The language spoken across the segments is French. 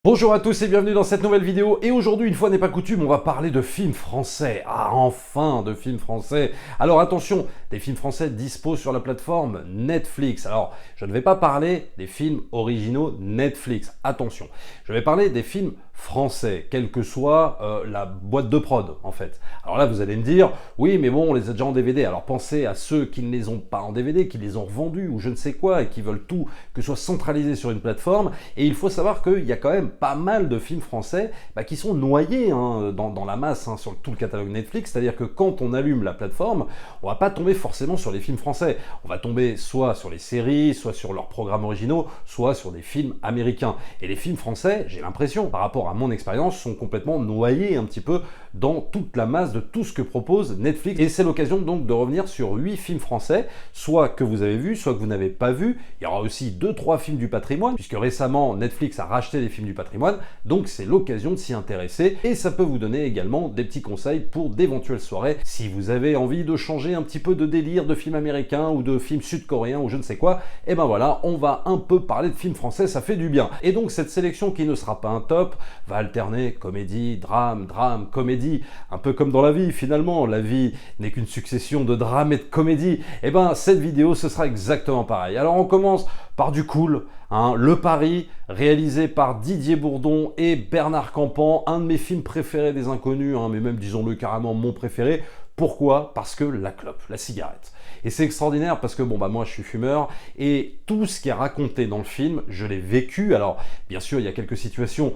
Bonjour à tous et bienvenue dans cette nouvelle vidéo. Et aujourd'hui, une fois n'est pas coutume, on va parler de films français. Ah, enfin de films français. Alors attention, des films français dispo sur la plateforme Netflix. Alors, je ne vais pas parler des films originaux Netflix. Attention, je vais parler des films français, quelle que soit la boîte de prod en fait. Alors là, vous allez me dire, oui, mais bon, on les a déjà en DVD. Alors pensez à ceux qui ne les ont pas en DVD, qui les ont revendus ou je ne sais quoi et qui veulent tout que ce soit centralisé sur une plateforme. Et il faut savoir qu'il y a quand même pas mal de films français qui sont noyés dans la masse sur tout le catalogue Netflix, c'est-à-dire que quand on allume la plateforme, on va pas tomber forcément sur les films français, on va tomber soit sur les séries, soit sur leurs programmes originaux, soit sur des films américains. Et les films français, j'ai l'impression, par rapport à mon expérience, sont complètement noyés un petit peu dans toute la masse de tout ce que propose Netflix. Et c'est l'occasion donc de revenir sur 8 films français, soit que vous avez vus, soit que vous n'avez pas vus. Il y aura aussi 2-3 films du patrimoine, puisque récemment Netflix a racheté des films du patrimoine, donc c'est l'occasion de s'y intéresser. Et ça peut vous donner également des petits conseils pour d'éventuelles soirées, si vous avez envie de changer un petit peu de délire de films américains ou de films sud-coréens ou je ne sais quoi. Et ben voilà, on va un peu parler de films français, ça fait du bien. Et donc cette sélection qui ne sera pas un top, va alterner comédie, drame, comédie, un peu comme dans la vie finalement, la vie n'est qu'une succession de drames et de comédies. Et ben cette vidéo ce sera exactement pareil. Alors on commence par du cool, Le Pari, réalisé par Didier Bourdon et Bernard Campan, un de mes films préférés des inconnus, mais même disons-le carrément mon préféré. Pourquoi? Parce que la clope, la cigarette. Et c'est extraordinaire parce que moi je suis fumeur et tout ce qui est raconté dans le film, je l'ai vécu. Alors bien sûr il y a quelques situations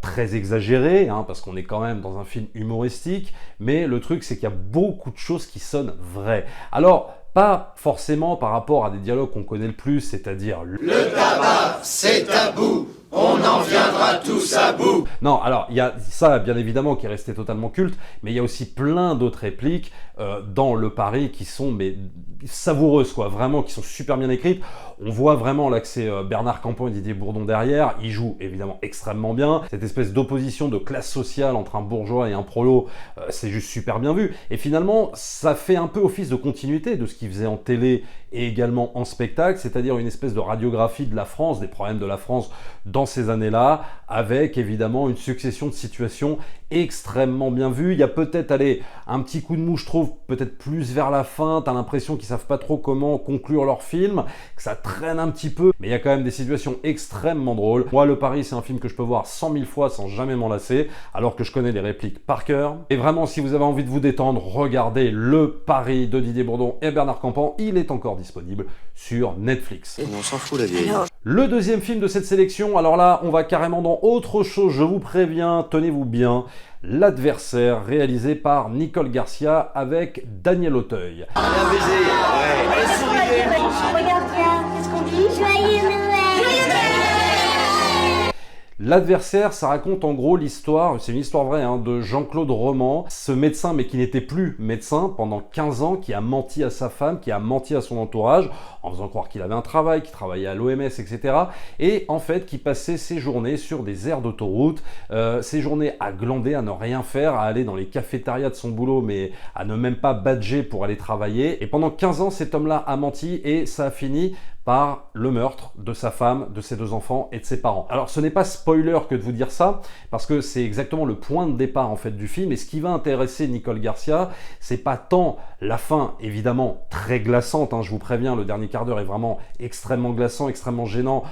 très exagérées, parce qu'on est quand même dans un film humoristique, mais le truc c'est qu'il y a beaucoup de choses qui sonnent vraies. Alors pas forcément par rapport à des dialogues qu'on connaît le plus, c'est-à-dire le tabac, c'est tabou, on en viendra tous à bout. Non, alors il y a ça bien évidemment qui est resté totalement culte, mais il y a aussi plein d'autres répliques dans Le Pari qui sont savoureuses quoi, vraiment qui sont super bien écrites. On voit vraiment là que c'est Bernard Campan et Didier Bourdon derrière, ils jouent évidemment extrêmement bien. Cette espèce d'opposition de classe sociale entre un bourgeois et un prolo, c'est juste super bien vu. Et finalement, ça fait un peu office de continuité de ce qu'ils faisaient en télé et également en spectacle, c'est-à-dire une espèce de radiographie de la France, des problèmes de la France dans ces années-là, avec évidemment une succession de situations extrêmement bien vues. Il y a peut-être, un petit coup de mou, je trouve, peut-être plus vers la fin, t'as l'impression qu'ils savent pas trop comment conclure leur film, que ça traîne un petit peu, mais il y a quand même des situations extrêmement drôles. Moi, Le Pari, c'est un film que je peux voir 100 000 fois sans jamais m'en lasser, alors que je connais les répliques par cœur. Et vraiment, si vous avez envie de vous détendre, regardez Le Pari de Didier Bourdon et Bernard Campan, il est encore disponible sur Netflix. On s'en fout la vieille. Le deuxième film de cette sélection, alors là, on va carrément dans autre chose, je vous préviens, tenez-vous bien, L'Adversaire, réalisé par Nicole Garcia avec Daniel Auteuil. Regarde bien, qu'est-ce qu'on dit? Joyeux Noël! Joyeux Noël! L'Adversaire, ça raconte en gros l'histoire, c'est une histoire vraie, de Jean-Claude Roman, ce médecin mais qui n'était plus médecin pendant 15 ans, qui a menti à sa femme, qui a menti à son entourage, en faisant croire qu'il avait un travail, qu'il travaillait à l'OMS, etc. Et en fait, qui passait ses journées sur des aires d'autoroute, ses journées à glander, à ne rien faire, à aller dans les cafétérias de son boulot, mais à ne même pas badger pour aller travailler. Et pendant 15 ans, cet homme-là a menti et ça a fini par le meurtre de sa femme, de ses 2 enfants et de ses parents. Alors ce n'est pas spoiler que de vous dire ça, parce que c'est exactement le point de départ en fait du film, et ce qui va intéresser Nicole Garcia, c'est pas tant la fin, évidemment très glaçante, je vous préviens, le dernier quart d'heure est vraiment extrêmement glaçant, extrêmement gênant,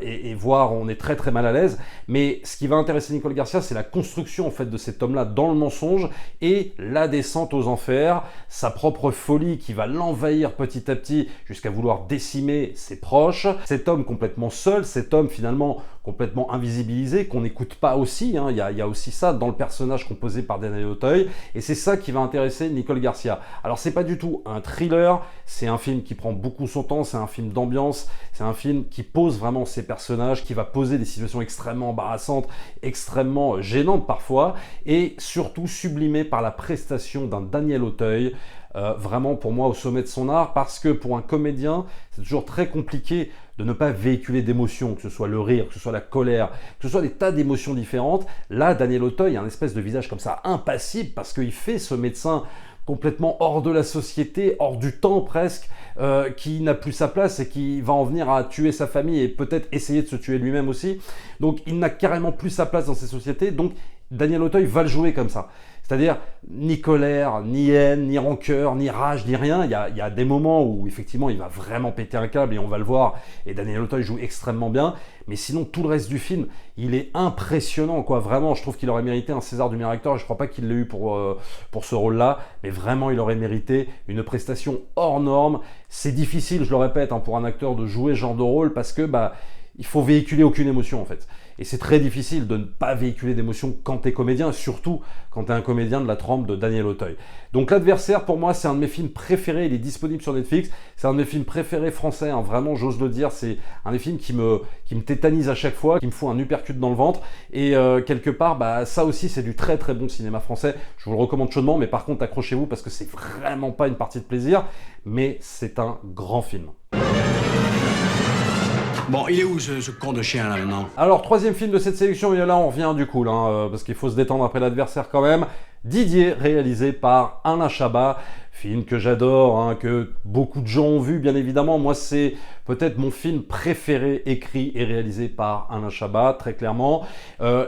et voire on est très très mal à l'aise, mais ce qui va intéresser Nicole Garcia, c'est la construction en fait de cet homme-là dans le mensonge, et la descente aux enfers, sa propre folie qui va l'envahir petit à petit, jusqu'à vouloir décimer ses proches, cet homme complètement seul, cet homme finalement complètement invisibilisé, qu'on n'écoute pas aussi, il y a aussi ça dans le personnage composé par Daniel Auteuil, et c'est ça qui va intéresser Nicole Garcia. Alors c'est pas du tout un thriller, c'est un film qui prend beaucoup son temps, c'est un film d'ambiance, c'est un film qui pose vraiment ses personnages, qui va poser des situations extrêmement embarrassantes, extrêmement gênantes parfois, et surtout sublimé par la prestation d'un Daniel Auteuil, vraiment pour moi au sommet de son art, parce que pour un comédien, c'est toujours très compliqué de ne pas véhiculer d'émotions, que ce soit le rire, que ce soit la colère, que ce soit des tas d'émotions différentes. Là, Daniel Auteuil a un espèce de visage comme ça, impassible, parce qu'il fait ce médecin complètement hors de la société, hors du temps presque, qui n'a plus sa place et qui va en venir à tuer sa famille et peut-être essayer de se tuer lui-même aussi. Donc il n'a carrément plus sa place dans ces sociétés, donc Daniel Auteuil va le jouer comme ça. C'est-à-dire ni colère, ni haine, ni rancœur, ni rage, ni rien. Il y a des moments où effectivement il va vraiment péter un câble et on va le voir. Et Daniel Auteuil joue extrêmement bien. Mais sinon tout le reste du film, il est impressionnant quoi. Vraiment, je trouve qu'il aurait mérité un César du meilleur acteur. Et je ne crois pas qu'il l'ait eu pour ce rôle-là. Mais vraiment, il aurait mérité une prestation hors norme. C'est difficile, je le répète, hein, pour un acteur de jouer ce genre de rôle parce que il faut véhiculer aucune émotion en fait. Et c'est très difficile de ne pas véhiculer d'émotion quand tu es comédien, surtout quand tu es un comédien de la trempe de Daniel Auteuil. Donc L'Adversaire, pour moi, c'est un de mes films préférés, il est disponible sur Netflix, c'est un de mes films préférés français, hein, vraiment, j'ose le dire, c'est un des films qui me tétanise à chaque fois, qui me fout un uppercut dans le ventre, et quelque part, ça aussi, c'est du très très bon cinéma français, je vous le recommande chaudement, mais par contre, accrochez-vous, parce que c'est vraiment pas une partie de plaisir, mais c'est un grand film. Bon, il est où ce con de chien là maintenant? Alors, troisième film de cette sélection, et là on revient du coup, parce qu'il faut se détendre après L'Adversaire quand même. Didier, réalisé par Alain Chabat, film que j'adore, hein, que beaucoup de gens ont vu bien évidemment. Moi c'est peut-être mon film préféré écrit et réalisé par Alain Chabat, très clairement.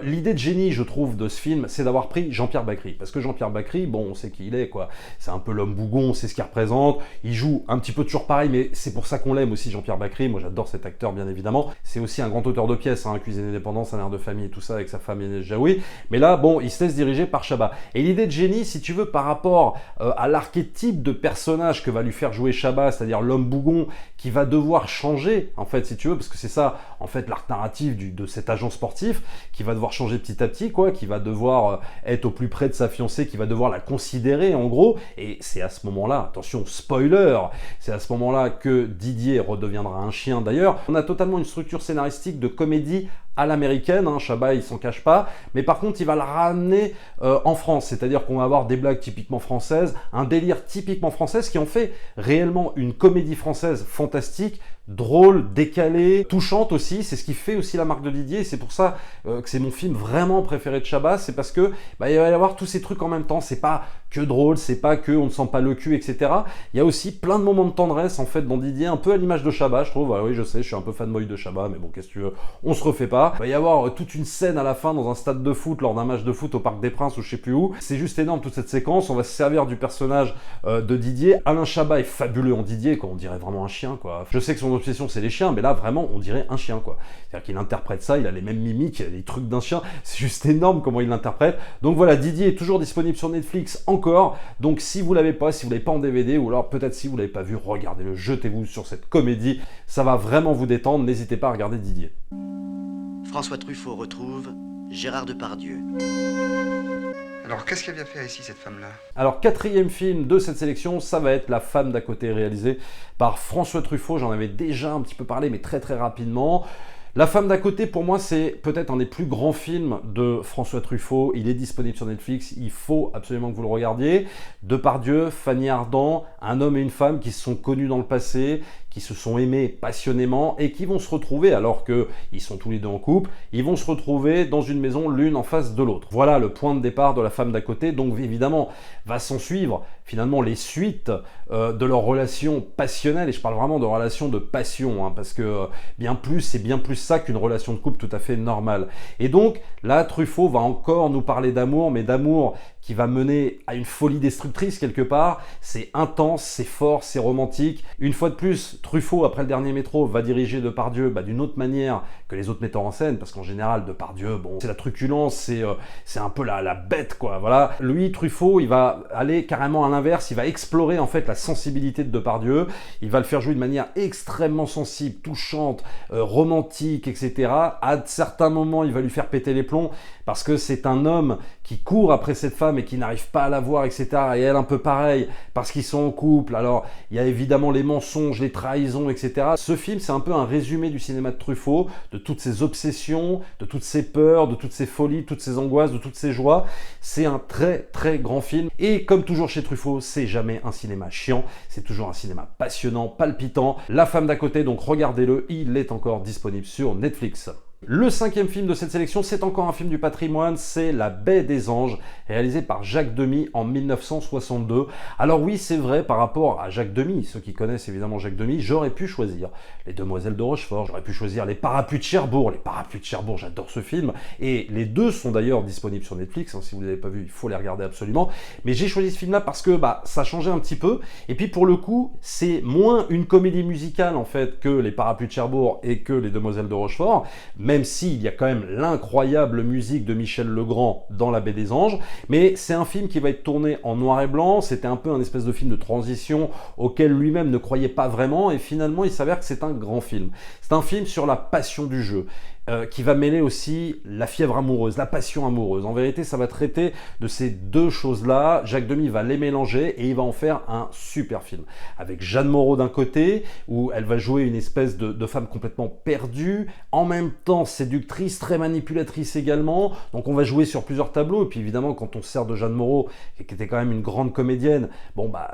L'idée de génie, je trouve, de ce film, c'est d'avoir pris Jean-Pierre Bacri. Parce que Jean-Pierre Bacri, bon, on sait qui il est, quoi. C'est un peu l'homme bougon, on sait ce qu'il représente. Il joue un petit peu toujours pareil, mais c'est pour ça qu'on l'aime aussi, Jean-Pierre Bacri. Moi j'adore cet acteur, bien évidemment. C'est aussi un grand auteur de pièces, hein, Cuisine et Indépendance, Un air de famille et tout ça, avec sa femme Inès Jaoui. Mais là, bon, il se laisse diriger par Chabat. Et l'idée de génie, si tu veux, par rapport à l'archétype de personnage que va lui faire jouer Chabat, c'est-à-dire l'homme bougon qui va devoir changer, en fait, si tu veux, parce que c'est ça, en fait, l'arc narratif de cet agent sportif, qui va devoir changer petit à petit, quoi, qui va devoir être au plus près de sa fiancée, qui va devoir la considérer, en gros, et c'est à ce moment-là, attention, spoiler, c'est à ce moment-là que Didier redeviendra un chien, d'ailleurs. On a totalement une structure scénaristique de comédie à l'américaine, hein, Chabat il s'en cache pas, mais par contre il va le ramener en France, c'est-à-dire qu'on va avoir des blagues typiquement françaises, un délire typiquement français, qui en fait réellement une comédie française fantastique, drôle, décalée, touchante aussi, c'est ce qui fait aussi la marque de Didier, et c'est pour ça que c'est mon film vraiment préféré de Chabat, c'est parce que il va y avoir tous ces trucs en même temps, c'est pas que drôle, c'est pas que on ne sent pas le cul, etc. Il y a aussi plein de moments de tendresse en fait dans Didier, un peu à l'image de Chabat, je trouve. Oui, je sais, je suis un peu fanboy de Chabat, mais bon, qu'est-ce que tu veux, on se refait pas. Il va y avoir toute une scène à la fin dans un stade de foot, lors d'un match de foot au Parc des Princes ou je sais plus où. C'est juste énorme toute cette séquence, on va se servir du personnage de Didier. Alain Chabat est fabuleux en Didier, quoi. On dirait vraiment un chien, quoi. Je sais que son obsession c'est les chiens, mais là vraiment on dirait un chien, quoi. C'est-à-dire qu'il interprète ça, il a les mêmes mimiques, il a les trucs d'un chien, c'est juste énorme comment il l'interprète. Donc voilà, Didier est toujours disponible sur Netflix encore, donc si vous l'avez pas, si vous l'avez pas en DVD, ou alors peut-être si vous l'avez pas vu, regardez-le, jetez-vous sur cette comédie, ça va vraiment vous détendre, n'hésitez pas à regarder Didier. François Truffaut retrouve Gérard Depardieu. Alors, qu'est-ce qu'elle vient faire ici, cette femme-là? Alors, quatrième film de cette sélection, ça va être La femme d'à côté, réalisé par François Truffaut. J'en avais déjà un petit peu parlé, mais très très rapidement. La femme d'à côté, pour moi, c'est peut-être un des plus grands films de François Truffaut. Il est disponible sur Netflix, il faut absolument que vous le regardiez. Depardieu, Fanny Ardant, un homme et une femme qui se sont connus dans le passé, qui se sont aimés passionnément et qui vont se retrouver, alors qu'ils sont tous les deux en couple, ils vont se retrouver dans une maison l'une en face de l'autre. Voilà le point de départ de La femme d'à côté, donc évidemment va s'en suivre finalement les suites de leur relation passionnelle, et je parle vraiment de relation de passion, hein, parce que c'est bien plus ça qu'une relation de couple tout à fait normale. Et donc là, Truffaut va encore nous parler d'amour, mais d'amour qui va mener à une folie destructrice quelque part. C'est intense, c'est fort, c'est romantique. Une fois de plus, Truffaut, après Le Dernier Métro, va diriger Depardieu d'une autre manière que les autres metteurs en scène, parce qu'en général, Depardieu, bon, c'est la truculence, c'est un peu la bête, quoi, voilà. Lui, Truffaut, il va aller carrément à l'inverse, il va explorer en fait la sensibilité de Depardieu, il va le faire jouer de manière extrêmement sensible, touchante, romantique, etc. À certains moments, il va lui faire péter les plombs, parce que c'est un homme qui court après cette femme et qui n'arrive pas à la voir, etc. Et elle un peu pareil, parce qu'ils sont en couple. Alors, il y a évidemment les mensonges, les trahisons, etc. Ce film, c'est un peu un résumé du cinéma de Truffaut, de toutes ses obsessions, de toutes ses peurs, de toutes ses folies, toutes ses angoisses, de toutes ses joies. C'est un très, très grand film. Et comme toujours chez Truffaut, c'est jamais un cinéma chiant, c'est toujours un cinéma passionnant, palpitant. La femme d'à côté, donc regardez-le, il est encore disponible sur Netflix. Le 5e film de cette sélection, c'est encore un film du patrimoine, c'est La Baie des Anges, réalisé par Jacques Demy en 1962. Alors oui, c'est vrai, par rapport à Jacques Demy, ceux qui connaissent évidemment Jacques Demy, j'aurais pu choisir Les Demoiselles de Rochefort, j'aurais pu choisir Les Parapluies de Cherbourg. Les Parapluies de Cherbourg, j'adore ce film, et les deux sont d'ailleurs disponibles sur Netflix, hein, si vous ne l'avez pas vu, il faut les regarder absolument. Mais j'ai choisi ce film-là parce que ça changeait un petit peu, et puis pour le coup, c'est moins une comédie musicale en fait que Les Parapluies de Cherbourg et que Les Demoiselles de Rochefort, même s'il y a quand même l'incroyable musique de Michel Legrand dans La Baie des Anges, mais c'est un film qui va être tourné en noir et blanc, c'était un peu un espèce de film de transition auquel lui-même ne croyait pas vraiment, et finalement il s'avère que c'est un grand film. C'est un film sur la passion du jeu. Qui va mêler aussi la fièvre amoureuse, la passion amoureuse. En vérité, ça va traiter de ces deux choses-là. Jacques Demy va les mélanger et il va en faire un super film. Avec Jeanne Moreau d'un côté, où elle va jouer une espèce de femme complètement perdue, en même temps séductrice, très manipulatrice également. Donc on va jouer sur plusieurs tableaux. Et puis évidemment, quand on se sert de Jeanne Moreau, qui était quand même une grande comédienne,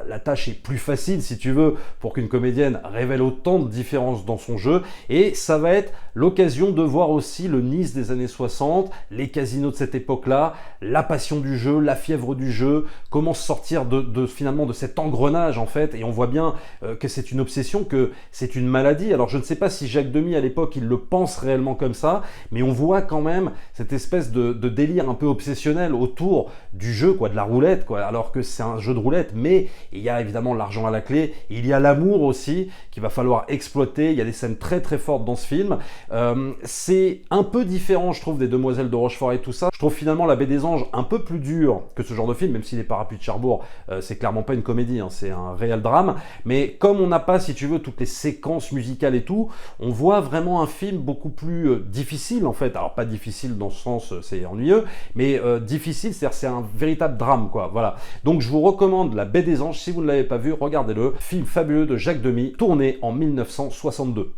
la tâche est plus facile, si tu veux, pour qu'une comédienne révèle autant de différences dans son jeu. Et ça va être l'occasion de voir aussi le Nice des années 60, les casinos de cette époque-là, la passion du jeu, la fièvre du jeu, comment sortir finalement de cet engrenage en fait, et on voit bien que c'est une obsession, que c'est une maladie. Alors je ne sais pas si Jacques Demy à l'époque il le pense réellement comme ça, mais on voit quand même cette espèce de délire un peu obsessionnel autour du jeu, de la roulette, alors que c'est un jeu de roulette, mais il y a évidemment l'argent à la clé, il y a l'amour aussi qu'il va falloir exploiter, il y a des scènes très très fortes dans ce film. C'est un peu différent, je trouve, des Demoiselles de Rochefort et tout ça. Je trouve finalement La Baie des Anges un peu plus dur que ce genre de film, même si Les Parapluies de Cherbourg, c'est clairement pas une comédie, hein, c'est un réel drame. Mais comme on n'a pas, si tu veux, toutes les séquences musicales et tout, on voit vraiment un film beaucoup plus difficile en fait. Alors pas difficile dans ce sens, c'est ennuyeux, mais difficile, c'est-à-dire c'est un véritable drame, voilà. Donc je vous recommande La Baie des Anges, si vous ne l'avez pas vu, regardez-le. Film fabuleux de Jacques Demy, tourné en 1962.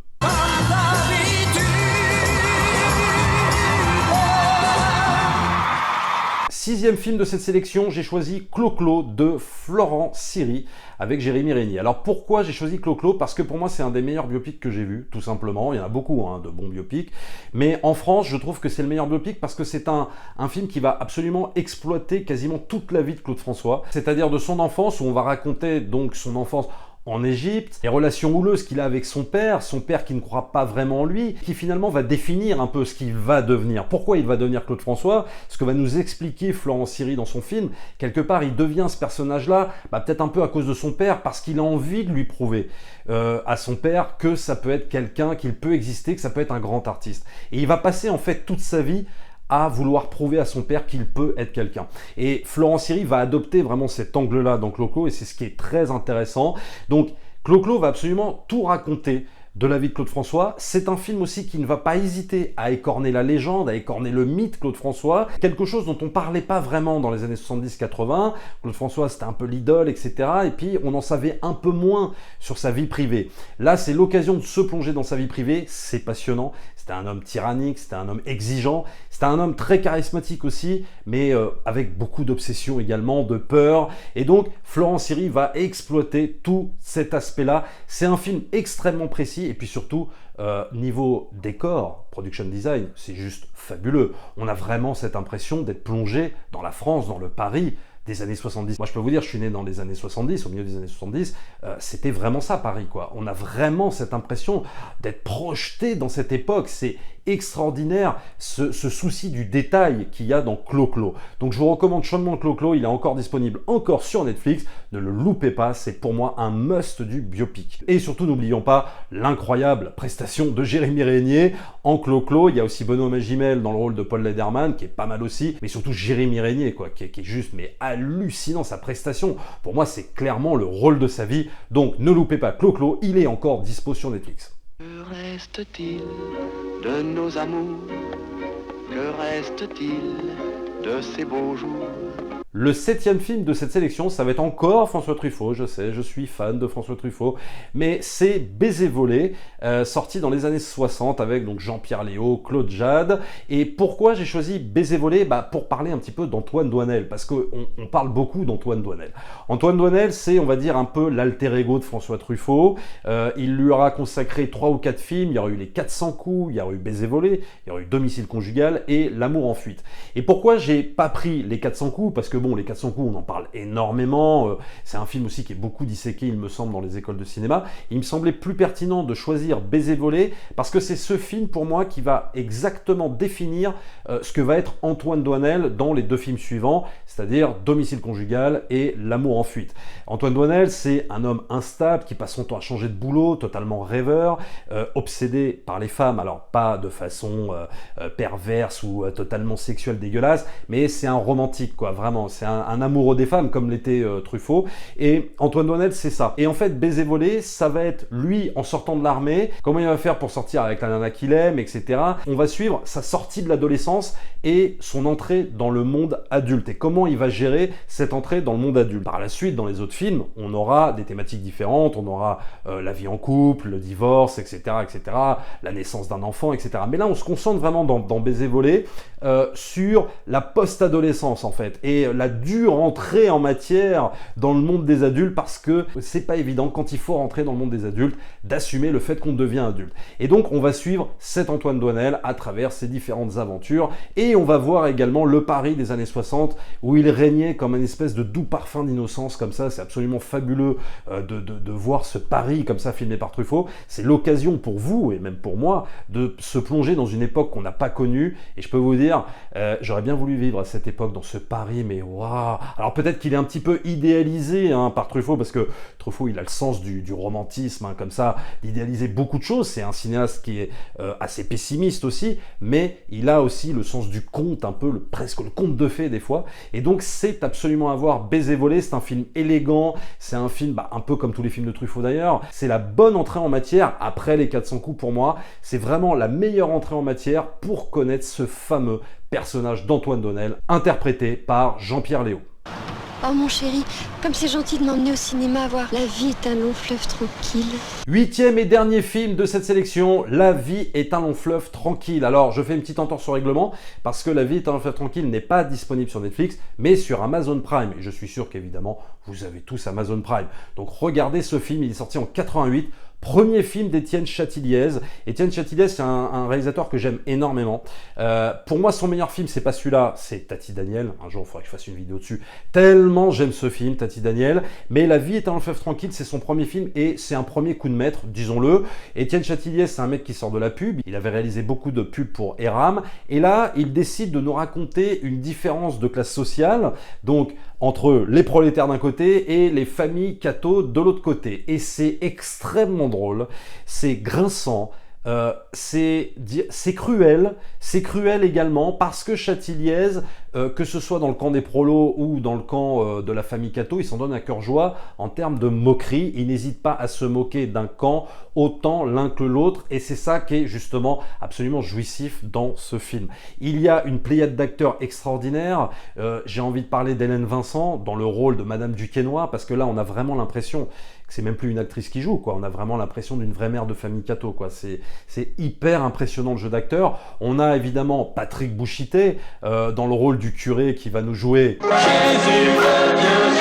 Sixième film de cette sélection, j'ai choisi Clo-Clo de Florent Siri avec Jérémy Régnier. Alors pourquoi j'ai choisi Clo-Clo? Parce que pour moi c'est un des meilleurs biopics que j'ai vu, tout simplement. Il y en a beaucoup de bons biopics, mais en France je trouve que c'est le meilleur biopic parce que c'est un film qui va absolument exploiter quasiment toute la vie de Claude François, c'est-à-dire de son enfance, où on va raconter donc son enfance en Égypte, les relations houleuses qu'il a avec son père qui ne croit pas vraiment en lui, qui finalement va définir un peu ce qu'il va devenir. Pourquoi il va devenir Claude François? Ce que va nous expliquer Florent Siri dans son film. Quelque part, il devient ce personnage-là, peut-être un peu à cause de son père, parce qu'il a envie de lui prouver à son père que ça peut être quelqu'un, qu'il peut exister, que ça peut être un grand artiste. Et il va passer en fait toute sa vie à vouloir prouver à son père qu'il peut être quelqu'un. Et Florent Siri va adopter vraiment cet angle-là dans Clo-Clo, et c'est ce qui est très intéressant. Donc Clo-Clo va absolument tout raconter de la vie de Claude François. C'est un film aussi qui ne va pas hésiter à écorner la légende, à écorner le mythe Claude François, quelque chose dont on parlait pas vraiment dans les années 70-80. Claude François, c'était un peu l'idole, etc. Et puis, on en savait un peu moins sur sa vie privée. Là, c'est l'occasion de se plonger dans sa vie privée. C'est passionnant. C'était un homme tyrannique, c'était un homme exigeant, c'était un homme très charismatique aussi, mais avec beaucoup d'obsession également, de peur. Et donc, Florent Siri va exploiter tout cet aspect-là. C'est un film extrêmement précis, et puis surtout, niveau décor, production design, c'est juste fabuleux. On a vraiment cette impression d'être plongé dans la France, dans le Paris des années 70. Moi, je peux vous dire, je suis né dans les années 70, au milieu des années 70, c'était vraiment ça, Paris, On a vraiment cette impression d'être projeté dans cette époque. C'est extraordinaire, ce souci du détail qu'il y a dans Clo-Clo. Donc, je vous recommande chaudement Clo-Clo. Il est encore disponible, encore sur Netflix. Ne le loupez pas, c'est pour moi un must du biopic. Et surtout, n'oublions pas l'incroyable prestation de Jérémy Régnier en Clo-Clo. Il y a aussi Benoît Magimel dans le rôle de Paul Lederman, qui est pas mal aussi, mais surtout Jérémy Régnier, qui est juste, mais hallucinant, sa prestation. Pour moi, c'est clairement le rôle de sa vie. Donc, ne loupez pas Clo-Clo, il est encore dispo sur Netflix. Que reste-t-il de nos amours? Que reste-t-il de ces beaux jours? Le 7e film de cette sélection, ça va être encore François Truffaut, je sais, je suis fan de François Truffaut, mais c'est Baiser volé, sorti dans les années 60 avec donc Jean-Pierre Léaud, Claude Jade. Et pourquoi j'ai choisi Baiser volé? Pour parler un petit peu d'Antoine Doinel, parce qu'on parle beaucoup d'Antoine Doinel. Antoine Doinel, c'est, on va dire, un peu l'alter ego de François Truffaut. Il lui aura consacré 3 ou 4 films, il y aura eu Les 400 coups, il y aura eu Baiser volé, il y aura eu Domicile conjugal et L'amour en fuite. Et pourquoi j'ai pas pris Les 400 coups? Parce que bon, Les 400 coups, on en parle énormément, c'est un film aussi qui est beaucoup disséqué, il me semble, dans les écoles de cinéma. Il me semblait plus pertinent de choisir Baiser volé, parce que c'est ce film, pour moi, qui va exactement définir ce que va être Antoine Doinel dans les 2 films suivants, c'est-à-dire Domicile conjugal et L'amour en fuite. Antoine Doinel, c'est un homme instable, qui passe son temps à changer de boulot, totalement rêveur, obsédé par les femmes, alors pas de façon perverse ou totalement sexuelle dégueulasse, mais c'est un romantique, quoi, vraiment, c'est un amoureux des femmes, comme l'était Truffaut, et Antoine Doinel, c'est ça. Et en fait, Baiser volé, ça va être lui en sortant de l'armée, comment il va faire pour sortir avec la nana qu'il aime, etc. On va suivre sa sortie de l'adolescence et son entrée dans le monde adulte, et comment il va gérer cette entrée dans le monde adulte. Par la suite, dans les autres films, on aura des thématiques différentes, on aura la vie en couple, le divorce, etc., etc., la naissance d'un enfant, etc. Mais là, on se concentre vraiment dans Baiser volé sur la post-adolescence, en fait, et la dure entrée en matière dans le monde des adultes, parce que c'est pas évident, quand il faut rentrer dans le monde des adultes, d'assumer le fait qu'on devient adulte. Et donc, on va suivre cet Antoine Doinel à travers ses différentes aventures, et on va voir également le Paris des années 60, où il régnait comme une espèce de doux parfum d'innocence, comme ça. C'est absolument fabuleux de voir ce Paris comme ça filmé par Truffaut. C'est l'occasion pour vous, et même pour moi, de se plonger dans une époque qu'on n'a pas connue, et je peux vous dire, j'aurais bien voulu vivre à cette époque, dans ce Paris, mais waouh. Alors peut-être qu'il est un petit peu idéalisé par Truffaut, parce que Truffaut, il a le sens du romantisme, comme ça, d'idéaliser beaucoup de choses. C'est un cinéaste qui est assez pessimiste aussi, mais il a aussi le sens du conte, un peu presque le conte de fées des fois, et donc c'est absolument à voir. Baiser volé, c'est un film élégant, c'est un film un peu comme tous les films de Truffaut d'ailleurs, c'est la bonne entrée en matière, après Les 400 coups pour moi, c'est vraiment la meilleure entrée en matière pour connaître ce fameux personnage d'Antoine Doinel, interprété par Jean-Pierre Léaud. Oh mon chéri, comme c'est gentil de m'emmener au cinéma voir La vie est un long fleuve tranquille. 8e et dernier film de cette sélection, La vie est un long fleuve tranquille. Alors, je fais une petite entorse au règlement, parce que La vie est un long fleuve tranquille n'est pas disponible sur Netflix, mais sur Amazon Prime. Et je suis sûr qu'évidemment, vous avez tous Amazon Prime. Donc regardez ce film, il est sorti en 88. Premier film d'Étienne Châtilliez. Étienne Châtilliez, c'est un réalisateur que j'aime énormément. Pour moi, son meilleur film, c'est pas celui-là, c'est Tati Daniel. Un jour, il faudrait que je fasse une vidéo dessus. Tellement j'aime ce film, Tati Daniel. Mais La vie est un long fleuve tranquille, c'est son premier film et c'est un premier coup de maître, disons-le. Étienne Châtilliez, c'est un mec qui sort de la pub. Il avait réalisé beaucoup de pubs pour Eram. Et là, il décide de nous raconter une différence de classe sociale. Donc, entre les prolétaires d'un côté et les familles catho de l'autre côté. Et c'est extrêmement drôle, c'est grinçant, c'est cruel également, parce que Châtilliez, que ce soit dans le camp des prolos ou dans le camp de la famille catho, il s'en donne à cœur joie en termes de moquerie. Il n'hésite pas à se moquer d'un camp autant l'un que l'autre, et c'est ça qui est justement absolument jouissif dans ce film. Il y a une pléiade d'acteurs extraordinaires. J'ai envie de parler d'Hélène Vincent dans le rôle de Madame Duquesnoy, parce que là on a vraiment l'impression que c'est même plus une actrice qui joue, quoi. On a vraiment l'impression d'une vraie mère de famille catho, quoi. C'est hyper impressionnant le jeu d'acteur. On a évidemment Patrick Bouchité dans le rôle du curé qui va nous jouer. Jésus revient,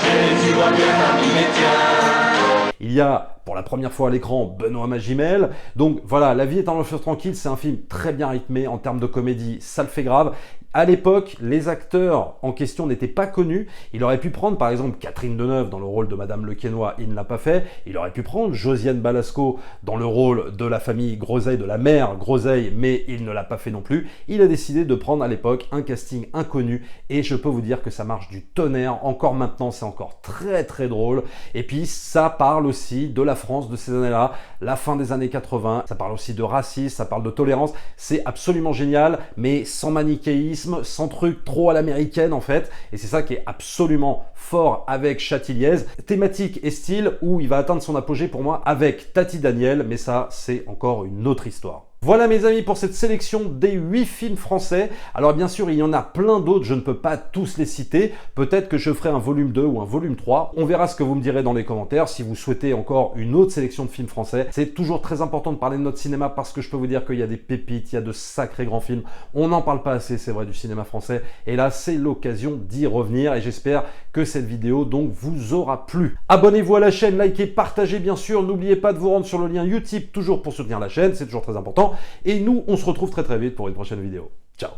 Jésus revient parmi les tiens. Il y a, pour la première fois à l'écran, Benoît Magimel. Donc voilà, La vie est un long fleuve tranquille, c'est un film très bien rythmé en termes de comédie, ça le fait grave. À l'époque, les acteurs en question n'étaient pas connus. Il aurait pu prendre par exemple Catherine Deneuve dans le rôle de Madame Lequesnoy, il ne l'a pas fait. Il aurait pu prendre Josiane Balasco dans le rôle de la famille Groseille, de la mère Groseille, mais il ne l'a pas fait non plus. Il a décidé de prendre à l'époque un casting inconnu, et je peux vous dire que ça marche du tonnerre. Encore maintenant, c'est encore très très drôle. Et puis ça parle aussi de la France de ces années-là, la fin des années 80. Ça parle aussi de racisme, ça parle de tolérance. C'est absolument génial, mais sans manichéisme, sans truc trop à l'américaine en fait, et c'est ça qui est absolument fort avec Châtilliez. Thématique et style où il va atteindre son apogée pour moi avec Tati Daniel, mais ça c'est encore une autre histoire. Voilà mes amis pour cette sélection des 8 films français. Alors bien sûr, il y en a plein d'autres, je ne peux pas tous les citer. Peut-être que je ferai un volume 2 ou un volume 3. On verra ce que vous me direz dans les commentaires si vous souhaitez encore une autre sélection de films français. C'est toujours très important de parler de notre cinéma parce que je peux vous dire qu'il y a des pépites, il y a de sacrés grands films. On n'en parle pas assez, c'est vrai, du cinéma français. Et là, c'est l'occasion d'y revenir et j'espère que cette vidéo donc vous aura plu. Abonnez-vous à la chaîne, likez, partagez bien sûr. N'oubliez pas de vous rendre sur le lien Utip toujours pour soutenir la chaîne, c'est toujours très important. Et nous, on se retrouve très vite pour une prochaine vidéo. Ciao!